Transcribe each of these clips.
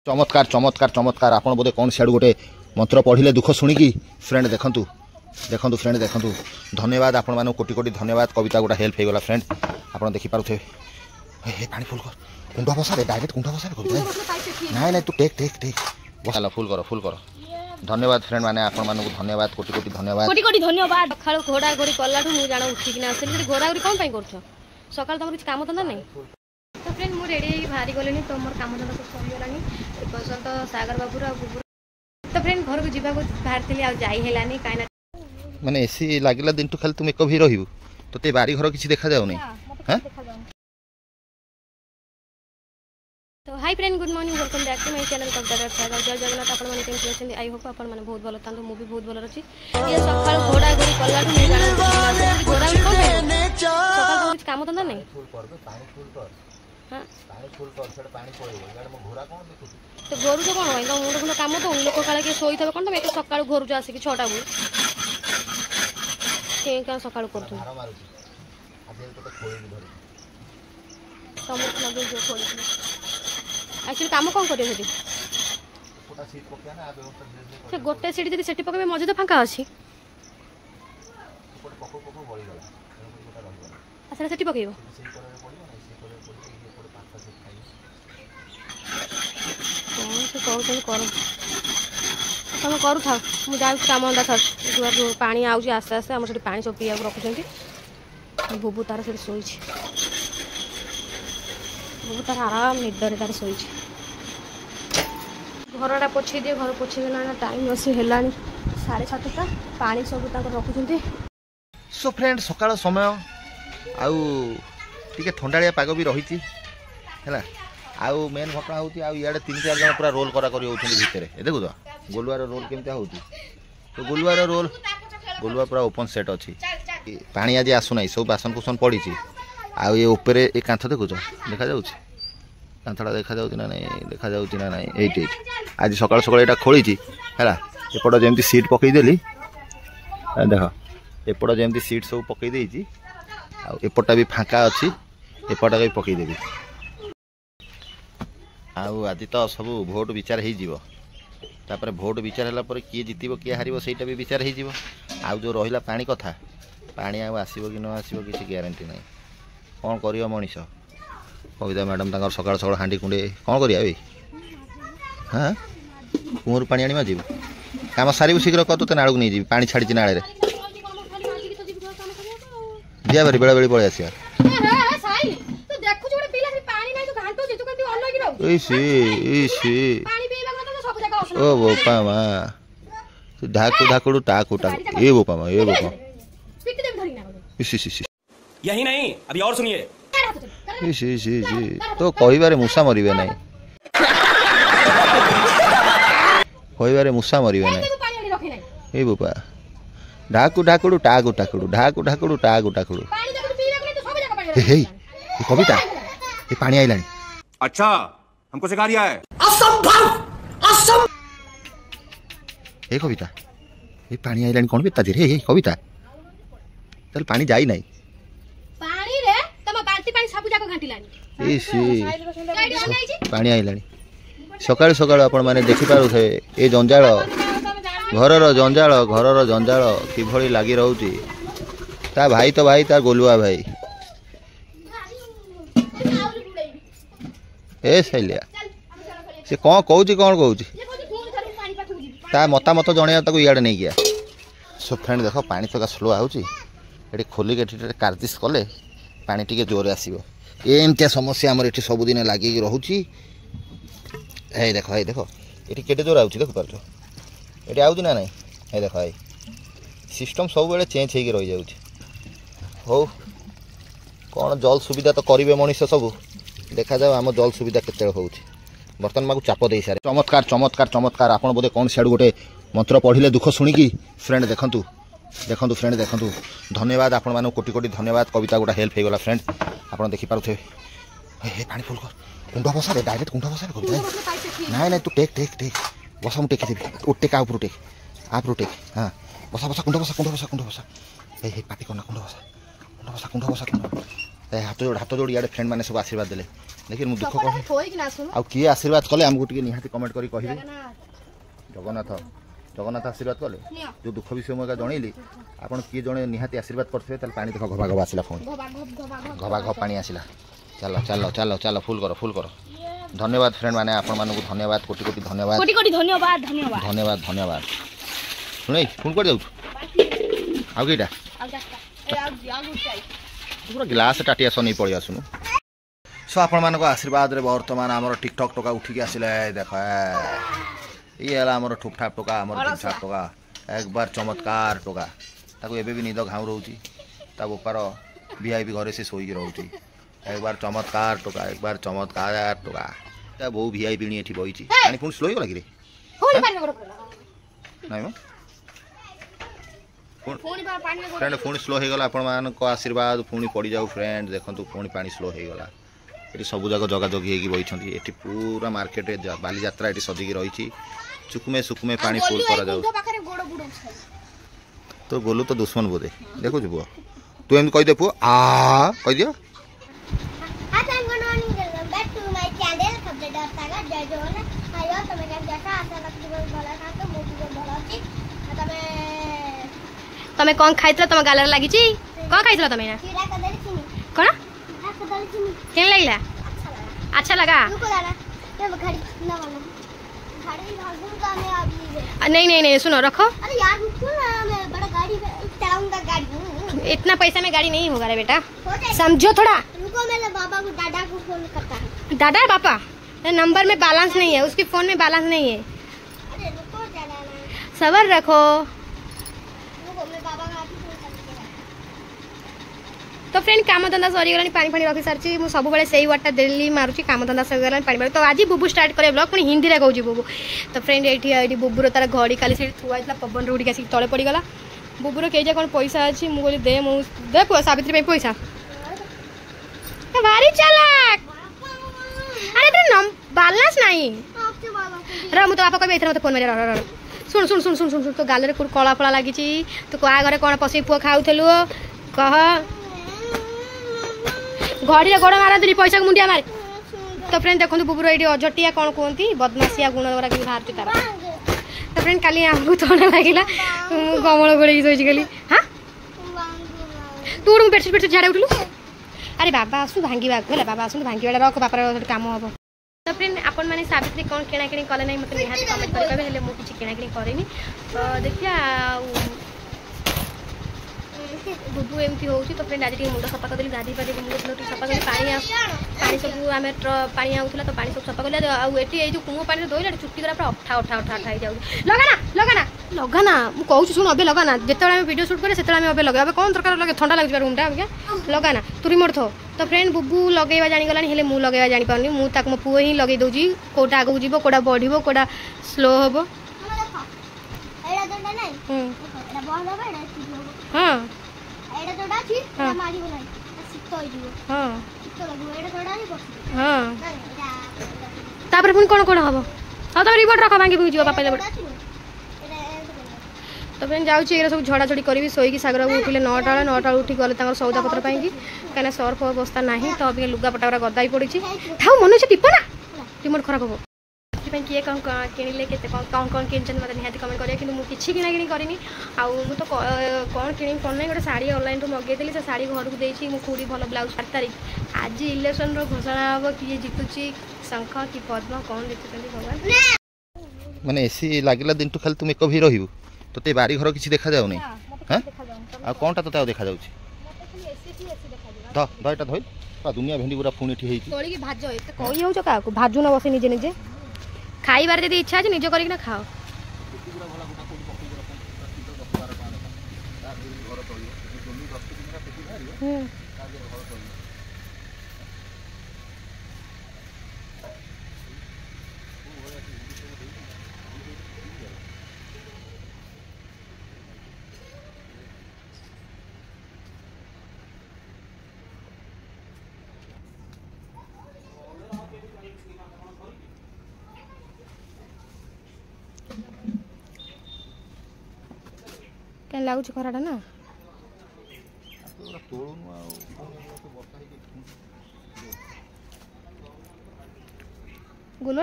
चमत्कार चमत्कार चमत्कार आपण बोधे कौन सियाड़ गोटे मंत्र पढ़िले दुख शुणिकी फ्रेंड देखंतु देखंतु फ्रेंड देखंतु धन्यवाद आपण मानू कोटि कोटि धन्यवाद कविता गोटा हेल्प होगला फ्रेंड आपण देखि पारुथे हे पानी फुल कर कुंडा बसा रे डायरेक्ट कुंडा बसा रे कविता नहीं नहीं तू टेक टेक टेक बसाला फुल कर धन्यवाद फ्रेंड माने आपण मानू धन्यवाद कोटि कोटि धन्यवाद सकाळ घोड़ा घोड़ी कलाठू मु जाना उठी कि ना आसे घोड़ा घोड़ी कोन पई करछो सकाळ तमर काम धंदा नहीं तो फ्रेंड मु रेडी बाहरी गलेनी तो मोर काम धंदा सब सरी गलानी पसंद तो सागर बाबूर आ बुबुर तो फ्रेंड घर को जीवा को बाहर थली आ जाई हेलानी काइना माने एसी लागिला दिन तो खाली तुम एक भी रहिबु तो ते बारी घर किछि देखा जाउ नै हैं तो hi friend good morning welcome back to my channel Kavita Sagar जय जगन्नाथ आपण माने केमति अछन आई होप आपण माने बहुत भलो तांतो मु भी बहुत भलो रछि ये सकाळ घोड़ा घोड़ी कलाठू मु जाना घोड़ा भी कोन सकाळ कुछ काम धंदा नहीं फुल कर दे पानी फुल कर हां पानी फुल कर छड पानी पड़िबो यार मो घोड़ा कोन देखु तो गोरु तो कोन होई तो मुंड कोनो काम तो लोक काले के सोई थबे कोन तो एते सकाळ घोरु जा आसी कि 6टा बु के का सकाळ करतु मारा मारुची आजे तो खोई दी धरि समस्त लगे जो खोई एक्चुअली काम कौन करियो सेठी गोटा सीट पकिया ना व्यवस्था से गोटे सीट जदी सेठी पकेबे मजे तो फांका अछि गोटे पको पको बळी गला गोटा रहि गला अच्छा सेठी पकेबो सेही करे पड़ियो ना सेही करे पड़ियो ये गोटे पांचटा सीट खाई कौन से कहउछन कर तुम करू था मु जाउ काम अंदा था दुआर पानी आउची आस्ते आस्ते हमर सेठी पानी सब पिया रखुछंती बुबु तार सेठी सोईछि बुबु तार आराम निदरे तार सोईछि घरटा पोछी दिए घर पोछी देना टाइम असी हेलानी 7:30 पानी सब रखुंट सो फ्रेंड सकाळ समय आउ टिके ठंडालिया पाग भी रही है आउ मेन घटना होती इे 3-4 जन पूरा रोल करा भितर देखु तो गोलुआर रोल केमती हो तो गोलुआर रोल गोलुआ पूरा ओपन सेट अच्छी पानी आज आसुना सब बासन कुसन पड़ी आउ ये ऊपर ये कांथ देखुच देखा कांथटा देखा ना नहीं देखा ना नहीं ये आज सकाल सकाल यहाँ खोली है एपट जमी सीट पकईदेली देख एपट जमी सीट सब पकईदे आउटा भी फाँका अच्छी एपटा भी पकईदेवी आज तो सब भोट विचार हो भोट विचार है किए जितब किए हार से भी विचार हो जो रहा पानी कथा पानी आसो कि न आसो किसी ग्यारंटी ना कौन कर मनीष कविता मैडम तक सकाल सकाल हाँडी कुंडे कौन करिया हाँ कुआर पानी आनी जीव कम सारू शीघ्र कह तो नाड़ को नहीं पानी छाड़ी नाड़े दिया भारी बेला बेली पलि आस ओ बोपा माँ ढाकू ढाकुड़ू टाकू टाकू ये बोपा माँ ये बोपा यही नहीं अभी और सुनिए तो कहिबारे मूसा मरिबे नहीं कहिबारे मूसा मरिबे नहीं ए बोपा ढाकू ढाकुड़ू टाकू टाकुड़ू ढाकू ढाकुड़ू टाकू टाकुड़ू हे कविता ये पानी आइलानी अच्छा हमको सिखा दिया है ए कविता ये पानी आइलानी कौन बेता रे हे कविता चल पानी जाई नहीं पानी रे तम बाल्टी पानी सब जाको घांटिलानी ए सी पानी आइलानी सकाळ सकाळ आपण माने देखि पारुथे ए जंजाळ घरर जंजाळ किभଳି लागी रहउची ता भाई ता गोलुआ भाई ए सैलिया से कौन कहूँ ता मतामत जन तक इे नहीं गया सो फ्रेंड देख पानी तो स्लो आउची ये खोलिक कार्दिश कले पानी टी जोर आसो एमती समस्या आमर ये सबुदिन लगिक रोचे है देख ये केटे जोर आउची देख पार्छ ये आउची ना नहीं है देख है सिस्टम सब बेले चेंज हो रही जाऊँ हो कौन जल सुविधा तो करेंगे मनीष सब देखा जाओ आम जल सुविधा केते हो बर्तमान माँ चाप दे सारे चमत्कार चमत्कार चमत्कार आपण बोधे कौन सियाड़ गोटे मंत्र पढ़िले दुख शुणिकी फ्रेंड देखंतु देखंतु फ्रेंड देखंतु धन्यवाद आपण मानू कोटि कोटि धन्यवाद कविता गोटा हेल्प होगला फ्रेंड आपण देखि पारुथे हे पानी फुल कर कुंडा बसा रे डायरेक्ट कुंडा बसा रे कविता नहीं नहीं तू टेक टेक टेक बसा मु टेकी देबी उठे का ऊपर टेक हां बसा बसा कुंडा बसा हे पाटी करना कुंडा बसा हाथ जोड़ इे फ्रेंड मैंने सब आशीर्वाद देले लेकिन दुख कह थोई कि ना सुन आ किए आशीर्वाद कले आमको टे निहाती कमेंट करी कहिबे जगन्नाथ जगन्नाथ आशीर्वाद कले जो दुख विषय मुझे जनइली आपन किए जड़े निहाती आशीर्वाद करथे ताल पानी देख घबा घबा आसला फोन घबा घब पानी आसला चलो चलो चलो चलो फुल करो धन्यवाद फ्रेंड माने आपण मानकु धन्यवाद कोटि कोटि धन्यवाद कोटि धन्यवाद धन्यवाद धन्यवाद धन्यवाद सुनै फोन कर जाऊ आउ केटा पूरा गिलास टाटिया सनी पड़ी आसुनु सो आपण मानक आशीर्वाद रे वर्तमान हमर टिकटॉक टोका उठिक आसिले देख ये हमर ठुपठाप टोका हमर ठुपठाप टोका एक बार चमत्कार टोका ताको एबे भी निद घाउ रहउची ता ऊपर वीआईपी घरे से सोई रहउची एक बार चमत्कार टोका ता बहु वीआईपी नी एठी बइची पानी पुन स्लो ही लागी रे नाही म फ्रेंड पुणी स्लो हो गला आपण मान आशीर्वाद पुणी पड़ जाऊ फ्रेंड देखंतु पुणी पानी स्लो हो गला ये सब जगह जगह जगी होगी बही ये पूरा मार्केट बाली यात्रा ये सजिकी रही सुकुमे सुकुमे पानी फुल करा जाऊ तो गोलू तो दुश्मन बोधे देखु पुआ तू एम कही दे पुआ आ कही दियो तमे कौन खाइतला तम गालर लागी छी कौन खाइतला तमे ना कोन केन लागला अच्छा लगा नहीं नहीं नहीं सुनो रखो अरे यार रुको ना मैं बड़ा गाड़ी चलाऊंगा गाड़ी इतना पैसा में गाड़ी नहीं होगा रे बेटा समझो थोड़ा रुको मैं बाबा को दादा को फोन करता है दादा है पापा नंबर में बैलेंस नहीं है उसके फोन में बैलेंस नहीं है अरे रुको जरा सबर रखो तो फ्रेंड काम धंदा सरीगला पानी फाणी रखी सारी मुझे सब से वाटा डेली मारुची काम धंदा सरीगला पानी तो आज बुबू स्टार्ट करे ब्लॉग पुणी हिंदी में कहूँ बुबू तो फ्रेंड ये बुबूर तार घड़ी काली से थुआ पवन रे उड़ी आसिक तले पड़गला बुबूर कई कौन पैसा अच्छी मुझे दे दे पुआ सावित्री पैसा भारी चालाक अरे तेरे बैलेंस नहीं रो मुझे बापा कह मत फोन मार शुण शुण शुण शुण शुण तो गाल कला फला लगी तू क्या घरे कौन पशि पुआ खाऊलु कह घड़ी गोड़ मारती पैसा मुंडिया मारे तो फ्रेंड देखो बुबुर ये अजटिया कौन कहती बदमाशिया गुण गुरा कि बाहर तार तो फ्रेंड काली आमको थंडा लगे कमल गोल शोची हाँ तू बेडसीट बेडसीट झाड़ा उठलु अरे बाबा आसू भांगा है बाबा आसू भांगा रख बापार कम हम तो फ्रेंड आपण मैंने सावित्री कौन किणाकिणी कले ना मतलब निहाती कमेंट करेंगे मुझे किणाकिणी करेनि तो देखिए बुबू एमती हो तो फ्रेंड आज मुंड सफा कर गाधी पादी मुंड सफा कर पानी सब आम पानी आऊला तो पानी सब सफा कले आए जो कुओं पानी धोला चुटी गला पूरा अठा अठा अठा अठा हो लगाना लगाना लगाना मुझे शुण अबे लगाना जिते वीडियो शूट करे से अबे लगे कौन दरकार लगे ठंडा लगे रूम टाइम लगाना तू रिमोट थो तो फ्रेंड बुबू लगेवा जानीगला हेल्ले मुझे लगेवा जापारनी मुझे मो पुओ ही लगे दूसरी कौटा आगे जीव कौटा बढ़ कौटा स्लो हम हाँ तापर पुणी कौन कौन हम हाँ तुम रिमोट रख भांगी भूजी पापा तो फ्रेंड जाऊँ सब झड़ा झड़ी करी शोक सागर उठिले 9टा उठी गले सौदा पत्र पाई कहीं सर्फ अवस्था ना तो अभी लुगापटा गदाई पड़ी था मन से टिप ना रिमोट खराब हम किए कौन किणिले कौन कौन किन मतलब निहाती कमेंट करें कि मुझे किणा किणी करनी आउ तो कौन किणी कौन ना गोटे शाढ़ी ऑनलाइन रू मगेदेली से शाढ़ी घर को देती मो खुड़ी भल ब्लाउज 8 तारीख आज इलेक्शन घोषणा हम किए जितुची शंख कि पद्म कौन देखते भगवान माने एसी लागिला दिन तो खाली तुम एक भी रहिबु तोते बारी घर किसी देखा जाउनी हां आ कोनटा तोते देखा जाउची द दयटा धोई पूरा दुनिया भेंडी पूरा फुणी ठी हेची तोली की भाजो एते कहि होउ का भाजु न बसे निजे निजे खाइबार यदि इच्छा है निज करके ना खाओ क्या लगुच खराटा ना गुलो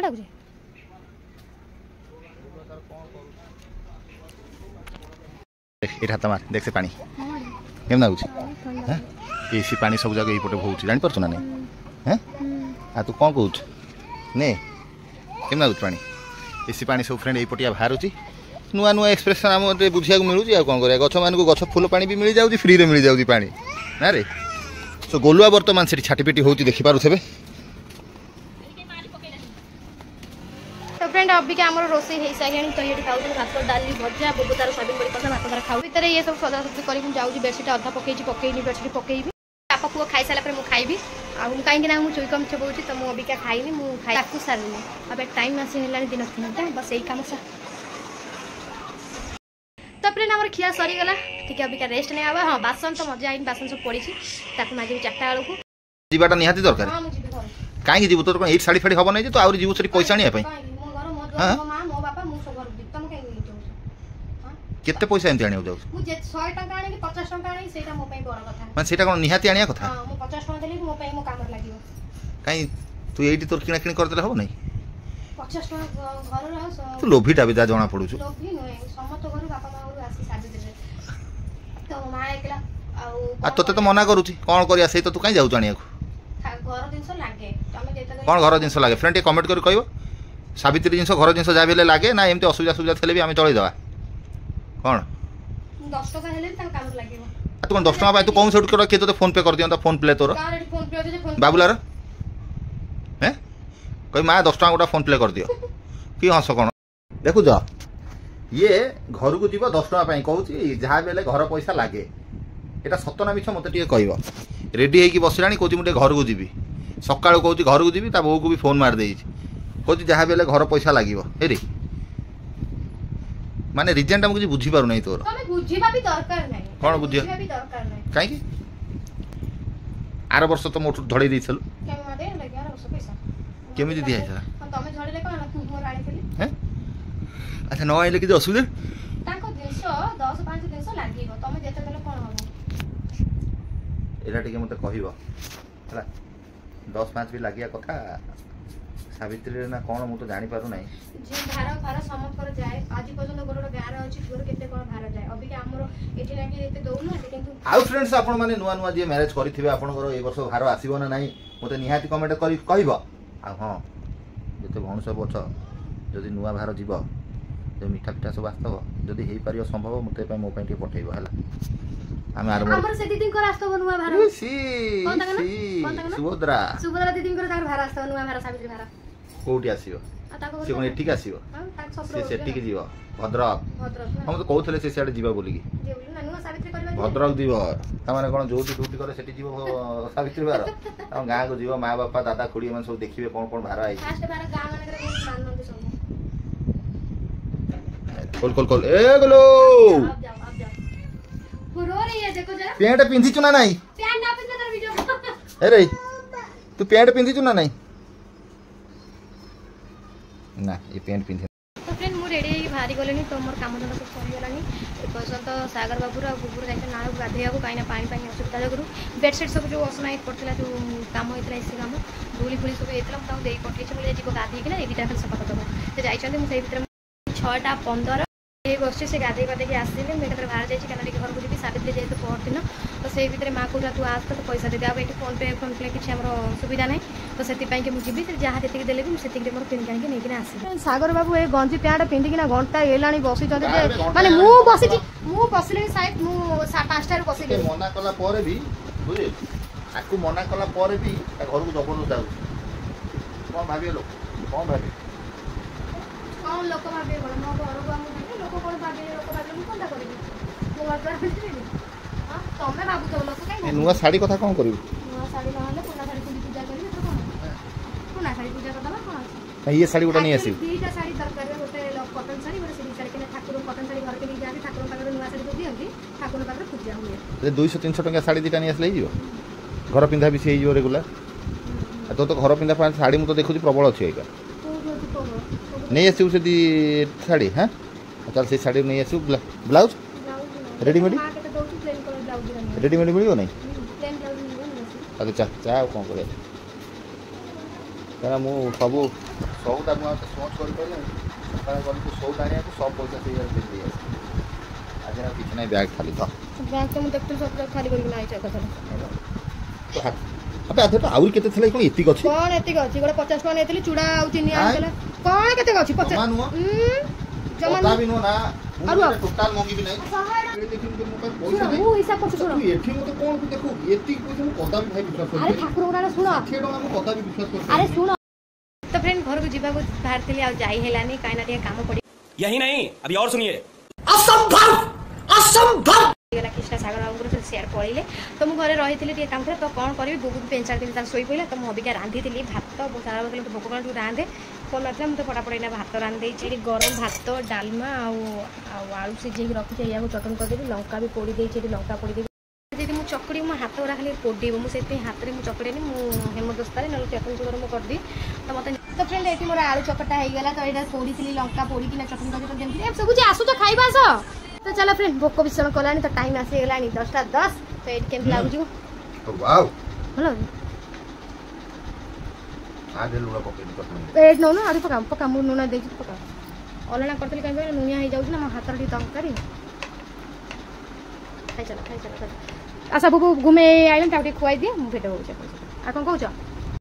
डाकुचे ଏଇଟା ହାତ ମାର ଦେଖ ସେ ପାଣି କେମିତି ଲାଗୁଛି ଏସି ପାଣି ସବୁ ଜାଗା ଏଇପଟେ ବହୁଛି ଜାଣିପାରୁଛୁ ନା ନାଇଁ ହେଁ ଆଉ ତୁ କ'ଣ କହୁଛୁ ନେ କେମିତି ଲାଗୁଛି ପାଣି ଏସି ପାଣି ସବୁ ଫ୍ରେଣ୍ଡ ଏଇପଟିଆ ବାହାରୁଛି ନୂଆ ନୂଆ ଏକ୍ସପ୍ରେସନ୍ ଆମ ବୁଝିବାକୁ ମିଳୁଛି ଆଉ କ'ଣ କରିବା ଗଛମାନଙ୍କୁ ଗଛ ଫୁଲ ପାଣି ବି ମିଳିଯାଉଛି ଫ୍ରିରେ ମିଳିଯାଉଛି ପାଣି ନା ରେ ସୋ ଗୋଲୁଆ ବର୍ତ୍ତମାନ ସେଠି ଛାଟିପିଟି ହେଉଛି ଦେଖିପାରୁଥିବେ। तो फ्रेंड अभी क्या आमर रोसे हो सारे तो ये खाऊ भात डाली भजा बोबो तार सोयाबीन बड़ी कसा भात तार खाऊ भीतर ये सब सजासजी कर जाऊँ बेडसीट अधा पकई पकईनी बेडसीट पकईबी बापा पुआ खाई सारा मुझे खाइबी कहीं ना मुझे चुईकम चबाऊँ तो मुझे अबिका खाइनी मुझे सारूनी अब टाइम आसी है दिन 3टा बस यही कम सा तो फ्रेंड आम खिया सरीगला ठीक है अबिका रेस्ट नहीं आवा हाँ बासन तो मजा आई बासन सब पड़ी माजी 4टा बेलू जीवाटा निहाती दरकार कहीं जीव तोर ये शाड़ी फाड़ी हम नहीं तो आउरी जीव से पैसा आने केते पैसा एमती आने जाऊ मुझे 100 टका आने 50 टका आने सेटा मो पई बड़ कथा माने सेटा कोन निहाती आनिया कथा हां मो 50 टका देली मो पई मो काम लागियो काई तू एठी तोर किना किनी करतले हो नै 50 टका घर रा तू लोभीटा भी जा जणा पडुछु लोभी नय समस्त घर बापा मां और आसी साजी देले तो मां एकला आ तोते तो मना करूची कोन करिया से तो तू काई जाऊ जानिया को घर जिंस लागे तमे जेता कोन घर जिंस लागे फ्रेंड कमेंट कर कहबो सावित्री जिंस घर जिंस जा बेले लागे ना एमती असुविधा सुविधा थले भी आमे चली दवा कौन 10 टका हेले त काम लागियो तू 10 टका तू कौन सेट कर के तो फोन पे कर दियो फोन प्ले तोर फोन पे दे फोन बाबूलार हैं कोई मां 10 टका गोटा फोन प्ले कर दियो कि हंस कोन देखु जा ये घर को जीव 10 टका पई कहूची जहा बेले घर पैसा लागे एटा सतना मिछ मते टिके कहबो रेडी हे की बसलानी कहूची मुटे घर को जीवी सकाळ कहूची घर को जीवी ता बहू को भी फोन मार देई कहूची जहा बेले घर पैसा लागिवो हेरी माने रिजन टा मुझे बुझी पारु नै तोर तमे बुझीबा भी दरकार नै कोन बुझिया भी दरकार नै काई की आर वर्ष तो मोट धड़ी दैछल केम मादे लगे आर वर्ष पैसा केमि दिया है तमे झड़ले कोन मोर आनी थली हैं अच्छा न आइले कि असुविधा ताको देश 10 5 दिन लागिबो तमे जेते देले कोन हो एला टिके मते कहिबो हला 10 5 भी लागिया कथा सावित्री ना कोन मु तो जानि पारु नै जे भारा भारा समत कर जाय आज पर्यंत गोरो गार अछि गोर केते कोन भारा जाय अभी के हमरो एठी लागी एते दउनु किंतु आउ फ्रेंड्स आपण माने नुवा नुवा जे मैरिज करिथिबे आपण ए वर्ष भार आसीबो ना नाही मते निहाती कमेंट करि कहबो आ हां जते भण सब अछ जदि नुवा भार जीव जे मिठा पिठा सब आस्तव जदि हेई पारियो संभव मते पय मो पय टे पठेइबो हला आमे आर हमर से दीदी को आस्तव नुवा भार सी सुभद्रा सुभद्रा दीदी को तार भार आस्तव नुवा भार सावित्री भार कोठी आसीबो से कोन एठी आसीबो से सेठी के जीव भद्रक हम तो कहउथले से सियाडे जीवा बोली की भद्रक जीव ता माने कोन जोटी ड्यूटी करे सेठी जीव सावित्री भार हम गां को जीव मां बापा दादा खुड़ी मन सब देखिबे कोन कोन भार आई फास्ट भार गां माने करे बहुत माननते सब कोल ए गोलो अब जाओ वो रो रही है देखो जरा पैंट पिंधी चुना नहीं पैंट ना पिंधे तर वीडियो अरे तू पैंट पिंधी चुना नहीं ना ये पैंट पिंधे तो फ्रेंड मु रेडी भारी गलेनी तो मोर काम धंदा सब सरी गलानी पर्यंत सागर बाबूर आ गुबुर जाइते नाळ गाधेया को काइना पानी पानी असुविधा जगरू बेडशीट सब जो असनाई पड़थिला जो काम होइतला एसी काम धूली फुली सब एतला ताऊ देई पठेछ मुले जीव गाधेई कि ना एडिटा खाली सफा करदबो ते जाइछन्ते मु सेई भीतर 6टा 15 ए बसछि से गाधेई बाधे के आसिले मैं केतर बाहर जाइछि कना घर को जीबी सावित्री जेते पहरदिन तो सेई भीतर मां को तू आस तो पैसा दे दे अब एठी फोन पे किछि हमरो सुविधा नै तो सेति पई के मु जीबी से जहा जेति देले भी मु सेति मोर पिन काहे नै किना आसी सागर बाबू ए गंजी पैंट पिंदी किना घंटा एलाणी बसी चंदे जे माने मु बसिले शायद मु 5टा रे बसिले मना कला परे भी बुझे आकु मना कला परे भी घर को जबरदस्त जाउ कोन भाबिए लोग कोन भाबे कौन लोक भाबे बोल मो घर को हम लोक कोन भाबे लोक भाबे मु कोनटा करबी मो घर पर फिरबी हां तमे भाबु तो लोक काई नुवा साड़ी कथा कोन करबी नुवा साड़ी नहले पुना साड़ी कुली पूजा करबी तो कोन पुना साड़ी पूजा करदला कोन ये साड़ी गोटा नहीं आसी दीटा साड़ी दरकार रे गोटे कॉटन साड़ी गोटे सिल्क साड़ी के ठाकुर कॉटन साड़ी घर के नहीं जाती ठाकुर पाकर नुवा साड़ी को दियंती ठाकुर पाकर पूजा हुए 200 300 टका साड़ी दीटा नहीं आसले जीव घर पिंधा भी से जीव रेगुलर तो घर पिंधा पान साड़ी मु तो देखुची प्रबल अछि एका नहीं आसी से दी साड़ी हां चल से साड़ी नहीं आसी ब्लाउज रेडीमेड रेडीमेड मिलियो नहीं ତାକୁ ଚା ଆଉ କ'ଣ କରିବା କାରଣ ମୁଁ ସବୁ ସଉଦା ମୁଁ ଆଉ ସୋଚ କରିପାରିଲିନି ସକାଳେ ଗଲି ସଉଦା ଆଣିବାକୁ ସବୁ ପଇସା ସେଇ ଦେଇ ଆସି ଆଜି ଆଉ କିଛି ନାହିଁ ବ୍ୟାଗ୍ ଖାଲି ତ ବ୍ୟାଗ୍ ତ ମୁଁ ଦେଖୁଥିଲି ସବୁ ଖାଲି କରିକି ନାହିଁ କଥା ଆବେ ଆଧଟା ଆହୁରି କେତେ ଥିଲା କ'ଣ ଏତିକି ଅଛି କ'ଣ ଏତିକି ଅଛି ଗୋଟେ 50 ଟଙ୍କା ନେଇଥିଲି ଚୁଡ଼ା ଆଉ ଚିନି ଆଣିଥିଲା କ'ଣ କେତେ ଅଛି 50 ଜମା ବି ନୁହଁ ନା ଟୋଟାଲ ମଙ୍ଗିବି ନାହିଁ ମୁଁ ହିସାବ କରୁଛି ଶୁଣ ଏଠି ମୋତେ କ'ଣ ଦେଖୁ ଏତିକି ପଇସା ମୁଁ କଦାପି ଭାଇ ବିଶ୍ୱାସ ଆରେ ଠାକୁର ଗୁଡ଼ା ଶୁଣ 60 ଟଙ୍କା ମୁଁ କଦାପି ବିଶ୍ୱାସ କରୁଛି ଆରେ ଶୁଣ ତ ଫ୍ରେଣ୍ଡ ଘରକୁ ଯିବାକୁ ବାହାରିଥିଲି ଆଉ ଯାଇ ହେଲାନି କାହିଁକି ନା ଟିକେ କାମ ପଡ଼ି यही नहीं अभी और सुनिए गला कृष्णा सागर बाबू सेयार पड़े तो मुझे घरे रही थी काम तो कौन करी बहुत पेंचार थी शोई पड़ा तो मुझे रांधि भात सारा कहते भोक कल रांधे फोन ना मुझे फटाफट भात रांधे गरम भात डालमा आलू सिझे रखी या चटनी करदेवी लंका भी पोड़ी लंका पोड़ी जी मुझे चकड़ी मो हाथ गुरा खाली पोड़ेब मुझे हाथ में मुझे चकड़ेनी मुझे हेमदस्तार ना चटनी चुगर मुझे करदी तो मतलब तो फ्रेंड ये मोर आलू चकटा होगा तो यहाँ पोड़ी लंका पोड़ी चटनी कर सब आसुच खाइबा आस तो चलो फ्रेंड भोक भीषण कलानी तो टाइम आसीगला 10:10 तो ये केमती लगुच भल नौ ना आदि पका पका मुझे लुण दे पका अलना करी कहीं लुणिया हो जाऊँ मो हाथ तरकारी खाई चल आशा बुबू घुमे आइल खुआई दिए मुझे भेट हो कौन कौच